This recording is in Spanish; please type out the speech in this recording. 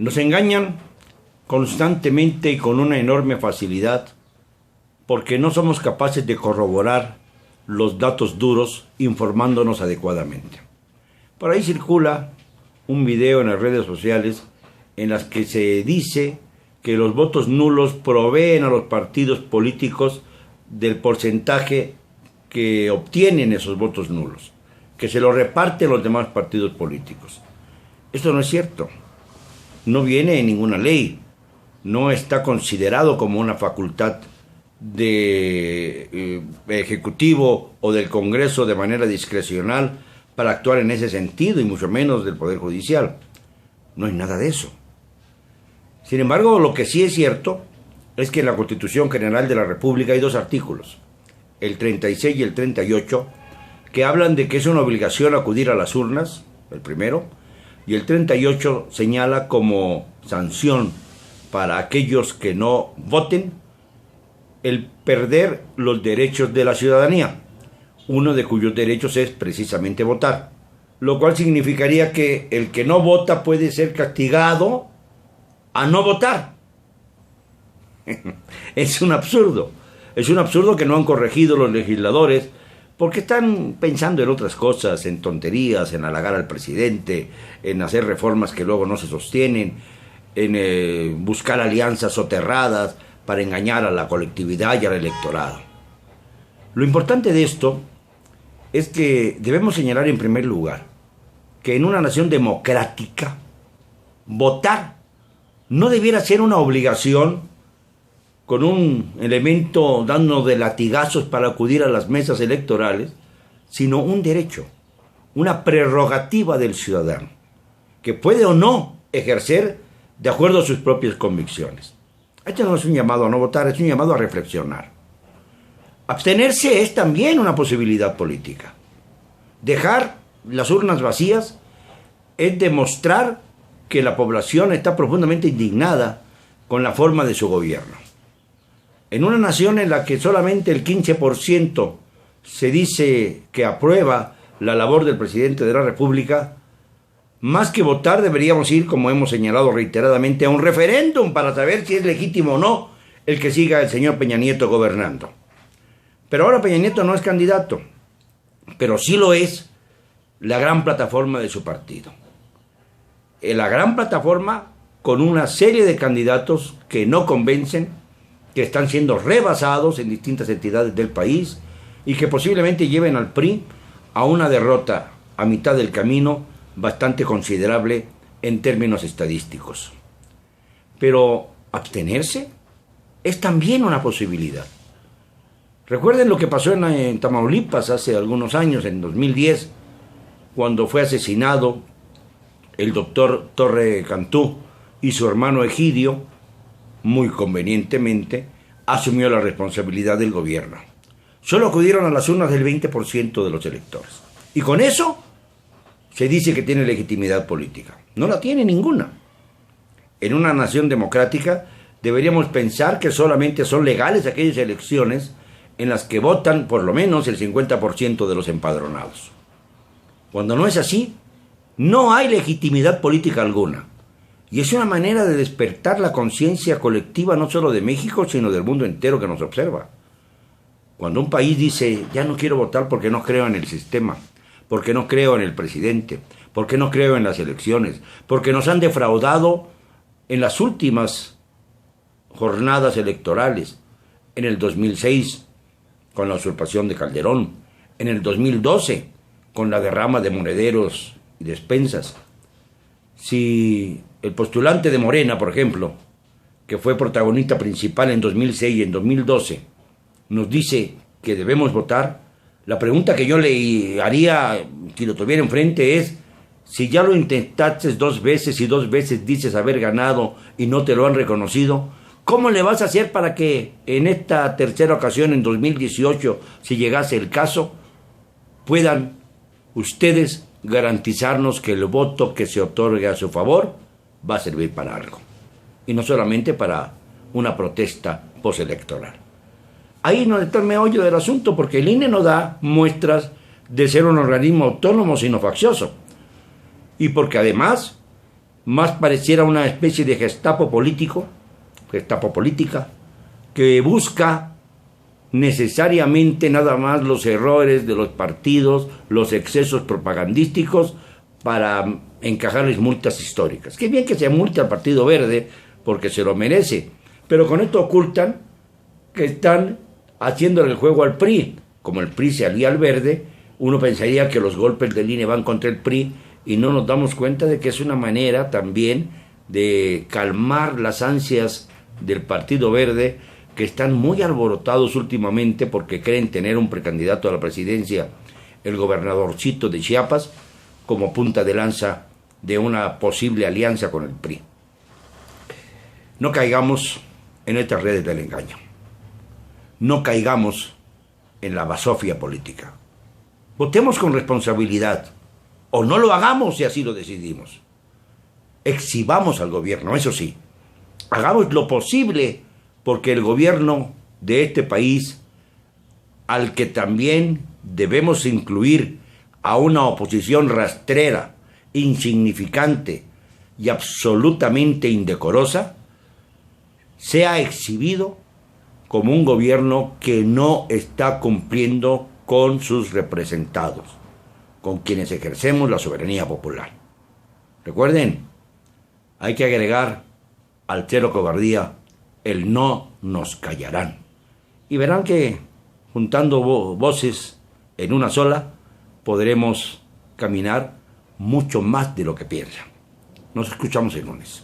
Nos engañan constantemente y con una enorme facilidad porque no somos capaces de corroborar los datos duros informándonos adecuadamente. Por ahí circula un video en las redes sociales en las que se dice que los votos nulos proveen a los partidos políticos del porcentaje que obtienen esos votos nulos, que se lo reparten los demás partidos políticos. Esto no es cierto. No viene en ninguna ley. No está considerado como una facultad de Ejecutivo o del Congreso de manera discrecional para actuar en ese sentido, y mucho menos del Poder Judicial. No hay nada de eso. Sin embargo, lo que sí es cierto es que en la Constitución General de la República hay dos artículos, el 36 y el 38, que hablan de que es una obligación acudir a las urnas, el primero, y el 38 señala como sanción para aquellos que no voten el perder los derechos de la ciudadanía, uno de cuyos derechos es precisamente votar, lo cual significaría que el que no vota puede ser castigado a no votar. Es un absurdo que no han corregido los legisladores porque están pensando en otras cosas, en tonterías, en halagar al presidente, en hacer reformas que luego no se sostienen, en buscar alianzas soterradas para engañar a la colectividad y al electorado. Lo importante de esto es que debemos señalar en primer lugar que en una nación democrática votar no debiera ser una obligación con un elemento dando de latigazos para acudir a las mesas electorales, sino un derecho, una prerrogativa del ciudadano, que puede o no ejercer de acuerdo a sus propias convicciones. Esto no es un llamado a no votar, es un llamado a reflexionar. Abstenerse es también una posibilidad política. Dejar las urnas vacías es demostrar que la población está profundamente indignada con la forma de su gobierno. En una nación en la que solamente el 15% se dice que aprueba la labor del presidente de la República, más que votar deberíamos ir, como hemos señalado reiteradamente, a un referéndum para saber si es legítimo o no el que siga el señor Peña Nieto gobernando. Pero ahora Peña Nieto no es candidato, pero sí lo es la gran plataforma de su partido. La gran plataforma con una serie de candidatos que no convencen, que están siendo rebasados en distintas entidades del país y que posiblemente lleven al PRI a una derrota a mitad del camino bastante considerable en términos estadísticos. Pero abstenerse es también una posibilidad. Recuerden lo que pasó en Tamaulipas hace algunos años, en 2010, cuando fue asesinado el doctor Torre Cantú y su hermano Egidio, muy convenientemente, asumió la responsabilidad del gobierno. Solo acudieron a las urnas del 20% de los electores. Y con eso se dice que tiene legitimidad política. No la tiene ninguna. En una nación democrática deberíamos pensar que solamente son legales aquellas elecciones en las que votan por lo menos el 50% de los empadronados. Cuando no es así, no hay legitimidad política alguna. Y es una manera de despertar la conciencia colectiva no solo de México, sino del mundo entero que nos observa. Cuando un país dice, ya no quiero votar porque no creo en el sistema, porque no creo en el presidente, porque no creo en las elecciones, porque nos han defraudado en las últimas jornadas electorales, en el 2006, con la usurpación de Calderón, en el 2012, con la derrama de monederos y despensas. Si el postulante de Morena, por ejemplo, que fue protagonista principal en 2006 y en 2012, nos dice que debemos votar, la pregunta que yo le haría, si lo tuviera enfrente, es, si ya lo intentaste 2 veces y 2 veces dices haber ganado y no te lo han reconocido, ¿cómo le vas a hacer para que en esta tercera ocasión, en 2018, si llegase el caso, puedan ustedes garantizarnos que el voto que se otorgue a su favor va a servir para algo? Y no solamente para una protesta postelectoral. Ahí no está el meollo del asunto, porque el INE no da muestras de ser un organismo autónomo sino faccioso. Y porque además más pareciera una especie de Gestapo político, Gestapo política, que busca necesariamente nada más los errores de los partidos, los excesos propagandísticos para encajarles multas históricas. Qué bien que se multe al Partido Verde porque se lo merece, pero con esto ocultan que están haciéndole el juego al PRI. Como el PRI se alía al Verde, uno pensaría que los golpes del INE van contra el PRI y no nos damos cuenta de que es una manera también de calmar las ansias del Partido Verde, que están muy alborotados últimamente porque creen tener un precandidato a la presidencia, el gobernadorcito de Chiapas, como punta de lanza de una posible alianza con el PRI. No caigamos en estas redes del engaño. No caigamos en la basofia política. Votemos con responsabilidad, o no lo hagamos si así lo decidimos. Exhibamos al gobierno, eso sí. Hagamos lo posible porque el gobierno de este país, al que también debemos incluir a una oposición rastrera, insignificante y absolutamente indecorosa, sea exhibido como un gobierno que no está cumpliendo con sus representados, con quienes ejercemos la soberanía popular. Recuerden, hay que agregar al cero cobardía el no nos callarán. Y verán que juntando voces en una sola, podremos caminar mucho más de lo que piensan. Nos escuchamos el lunes.